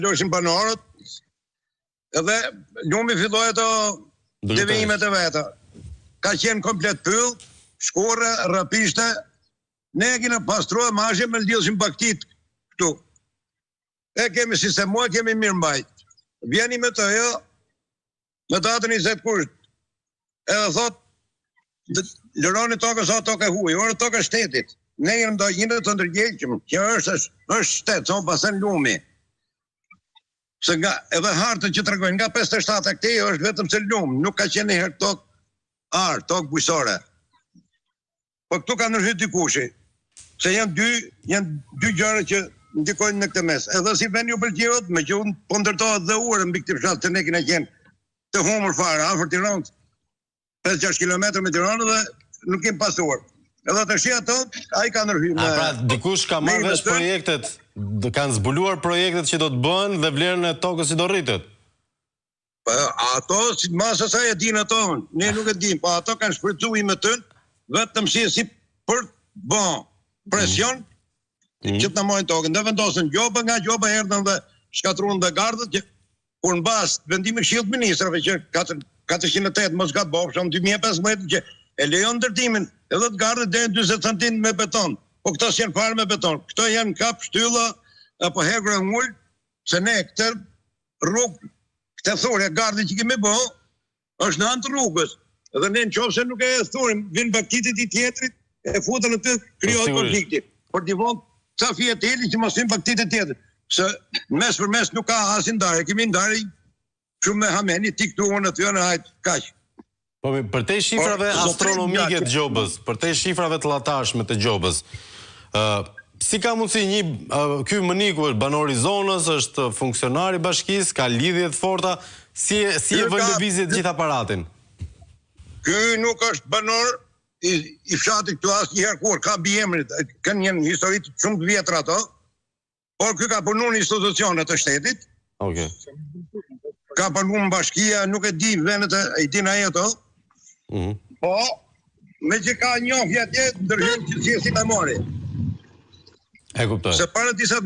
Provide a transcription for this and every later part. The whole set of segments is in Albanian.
kaloshin banorët, edhe lumi filloi ato devijimet e veta. Ka qenë komplet pyll, shkore, rapishte, ne kena pastruar mashe me lidhshim baktit këtu. E kemi sistemuar, kemi mirë mbajt. Vjeni me të jo, me datën 20 kusht. Edhe thot, lëroni tokës o tokë e huaj, orë tokë e shtetit. Ne jemi do jinë të ndërgjegjëm, që është shtet, so pasën lumi. Se nga, edhe hartët që të regojnë, nga 57 këtej është vetëm se lumë, nuk ka qenë herë tokë tokë bujësore. Po këtu ka nërhyt dikushi, se janë dy gjëra që ndikojnë në këtë mes. Edhe si ven ju pëlqejot, me që unë po ndërtohet dhe urë mbi këtë fshat, se ne kena qenë të humur fare, afër Tiranës, 5-6 kilometrë me Tiranë dhe nuk kemi pasuar. Edhe të shi ato, a i ka nërhyt me... Pra, dikush ka marrë vesh projektet, kanë zbuluar projektet që do të bëhen dhe vlerën e tokës si do rritet? Ato, masë sa e din ato, ne nuk e din, po ato kanë shpërcu i me tënë, vetëm si për bon presion, që të në mojnë tokën, dhe vendosën gjoba nga gjoba erdën dhe shkatruan dhe gardët, që kur në bastë vendimi këshillit ministrave që 408 mos gatë bofshëm 2015 që e lejon ndërtimin edhe të gardët dhe 20 cm me beton, po këto s'janë fare me beton, këto janë kap shtylla apo hegra ngull, se ne këtë rrugë, këtë thurje gardët që kemi bo, është në antë rrugës, edhe ne në qofë se nuk e thurim, vinë baktitit i tjetrit, e futën në të krijohet konflikti, por t'i vonë ca fjeteli që mos vinë baktitit tjetrit, se mes për mes nuk ka asin ndarje, kemi ndarje shumë me hameni, ti këtu unë të jone hajtë kaqë. Po, për te shifrave astronomike të gjobës, për te shifrave të latashme të gjobës, si ka mundësi ky Mëniku është banori zonës, është funksionari bashkis, ka lidhje të forta, si e vën lëvizjet gjithë aparatin? Ky nuk është banor i fshatit këtu asë njëherë kur, ka bijemrit, kanë një historit shumë të vjetra ato, por ky ka punu në institucionet të shtetit, ka punu në bashkia, nuk e di venet e din ajo to, po, me që ka njohja atje, ndërhyjnë që si e si ta mori. E kuptoj. Se para disa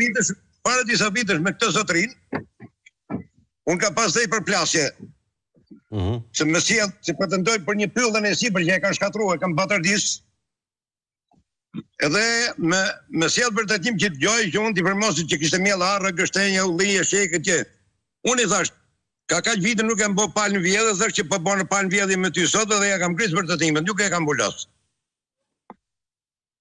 vitesh me këtë zotrin, unë ka pas dhe i përplasje, se më sjell, që pretendoj për një pyllën e sipër që e kanë shkatruar, kanë batardis, edhe me sjell për të tim që të gjoj që unë t'i përmosit që kishte mjell arë, gështenja, ullije, sheke, që. Unë i thash, ka kaq vite nuk e mbo palën vjedhe, thash që po bënë palën vjedhe me ty sot dhe ja kam krisë për të timet, nuk e kam bulos.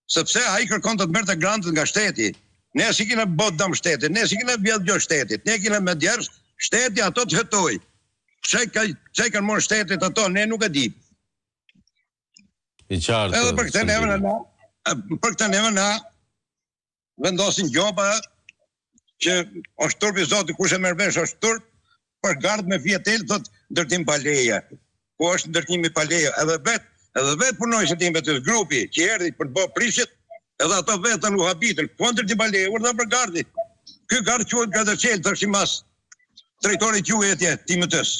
Sepse a i kërkon të mërë të grantët nga shteti, ne si kina bot dam shtetit, ne si kina vjedh gjo shtetit, ne kina me djerës, shteti ato të hetoj. Qaj kanë morë shtetit ato, ne nuk e di. I qartë. Edhe për këtë neve na vendosin gjoba që është turpi zoti, kush e merr vesh është turp, për gardë me vjetel, thot ndërtim paleja. Ku është ndërtimi paleja? Edhe vetë punoj që tim të grupi që erdhi për të bërë prishjet, edhe ato vetën u habitën. Po ndërtim paleja, urdhë për gardit. Ky gardë quhet Gardëçel, tash i mas drejtori juaj atje, Timotës.